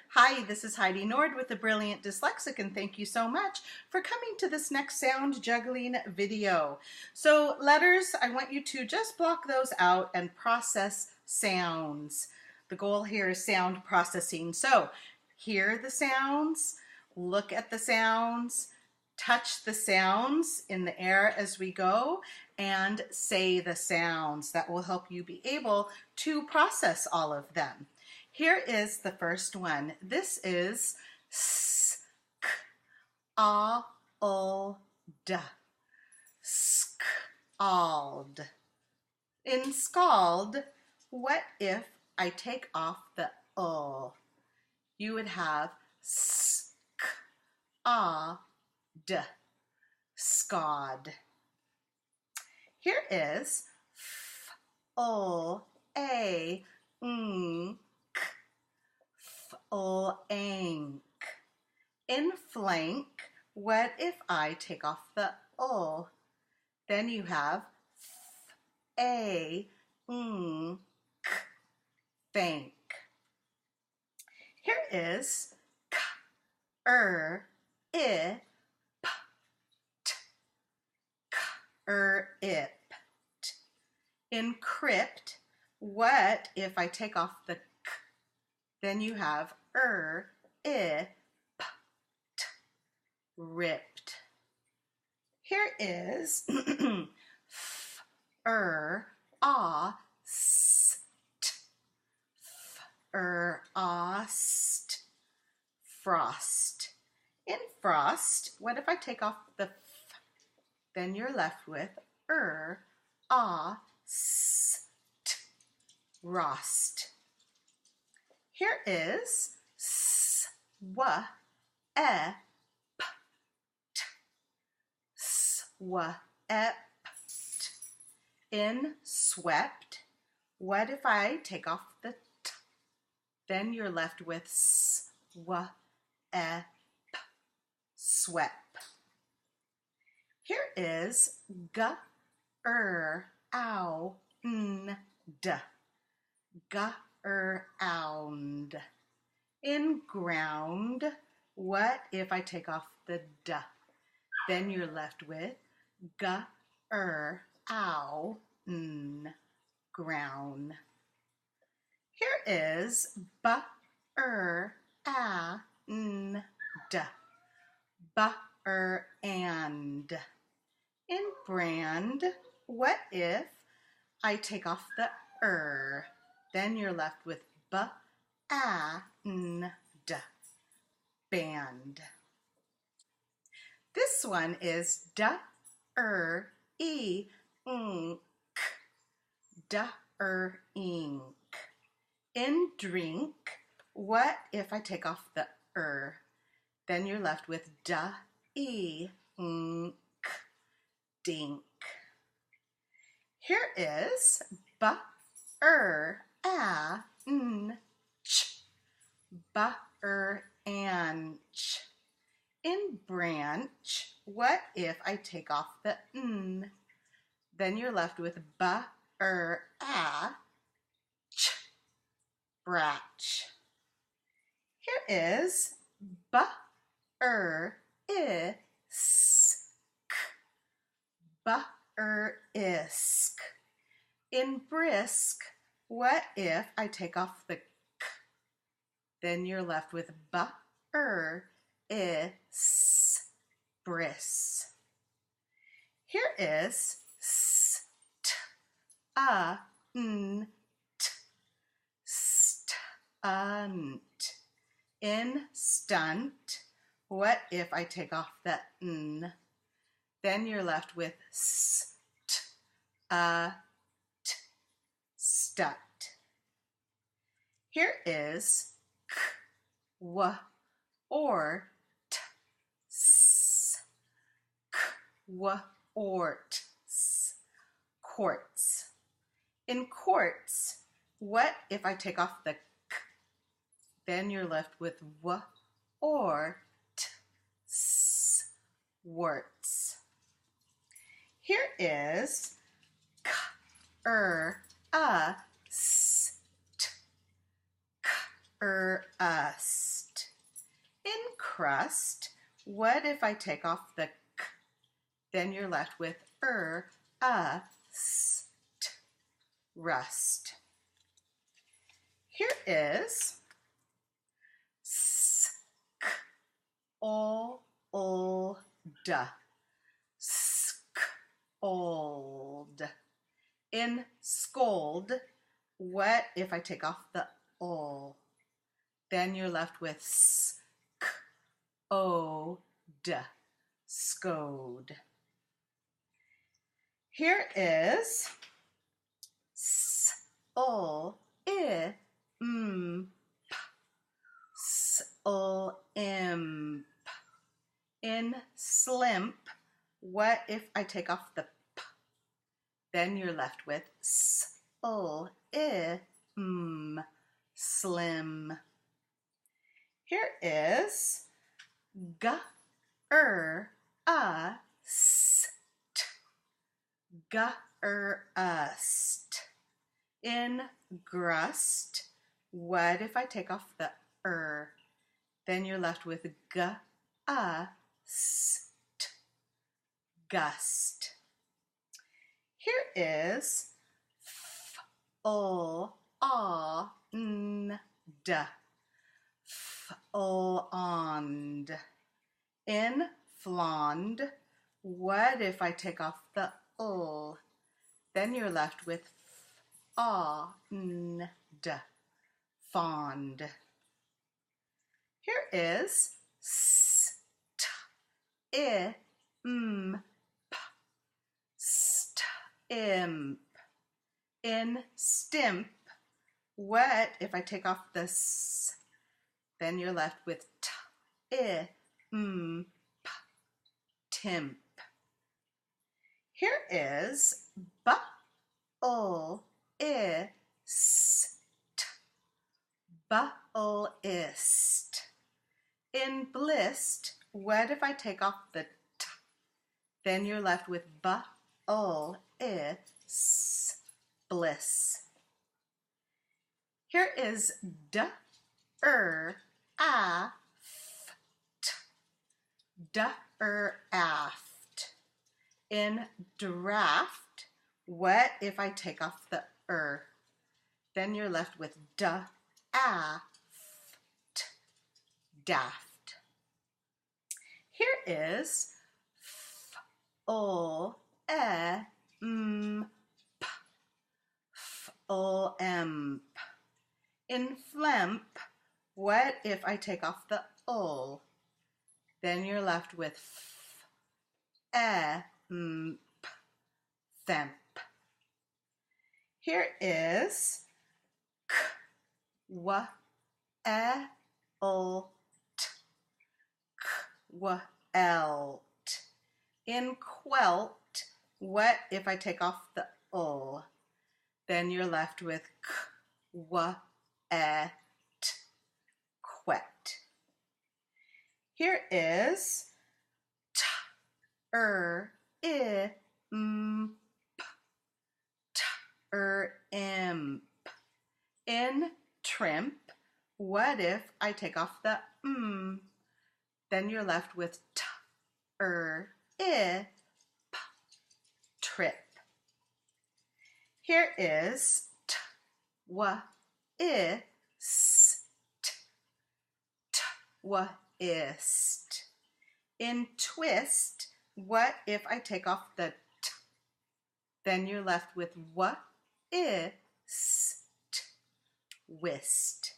Hi, this is Heidi Nord with the Brilliant Dyslexic, and thank you so much for coming to this next sound juggling video. So letters, I want you to just block those out and process sounds. The goal here is sound processing. So hear the sounds, look at the sounds, touch the sounds in the air as we go, and say the sounds. That will help you be able to process all of them. Here is the first one. This is sk, a, l, d. Scald. In scald, what if I take off the l? You would have sk, a, d. Scald. Here is f, l, a, n, flank. In flank, what if I take off the l? Then you have thank. Here is ip, ip. In crypt, what if I take off the k? Then you have ip, ripped. Here is frost, frost. In frost, what if I take off the f? Then you're left with rost. Here is swept, swept. In swept, what if I take off the t? Then you're left with swept, swept. Here is ground, ground. In ground, what if I take off the d? Then you're left with ground. Here is and. In brand, what if I take off the Then you're left with band. This one is ink, ink. In drink, what if I take off the Then you're left with ink, dink. Here is branch. In branch, what if I take off the n? Then you're left with bratch. Here is isk. In brisk, what if I take off the k? Then you're left with brisk. Here is stunt. In stunt, what if I take off the n? Then you're left with stunt. Here is quartz. In quartz, what if I take off the k? Then you're left with warts. Here is ust. In crust, what if I take off the k? Then you're left with ust, rust. Here is sk, old, old. In scold, what if I take off the ol? Then you're left with skod, skode. Here is sul, imp. In slimp, what if I take off the p? Then you're left with slim. Here is gurst. In grust, what if I take off the Then you're left with gust. Here is fond, fond. In flond, what if I take off the ul? Then you're left with fond, fond. Here is stimp, stimp. In stimp, what if I take off the s? Then you're left with timp. Here is bullist. In blist, what if I take off the t? Then you're left with bliss. Here is aft. In draft, what if I take off the Then you're left with daft. Here is flamp. In flamp, what if I take off the ul? Then you're left with themp. Here is quelt. In quelt, what if I take off the ul? Then you're left with quet. Here is imp. In trimp, what if I take off the Then you're left with trip. Here is twist. In twist, what if I take off the t? Then you're left with whist.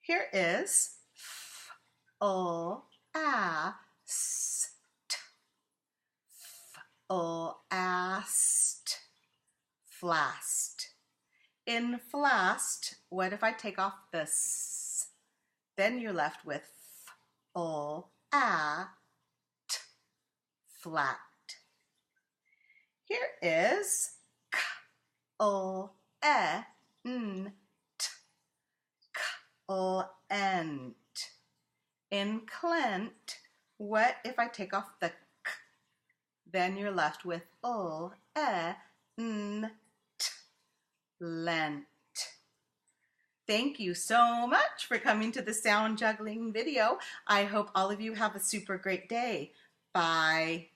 Here is flast. In flast, what if I take off the s? Then you're left with flat. Here is clent. In clent, what if I take off the k? Then you're left with lent. thank you so much for coming to the sound juggling video. I hope all of you have a super great day. Bye.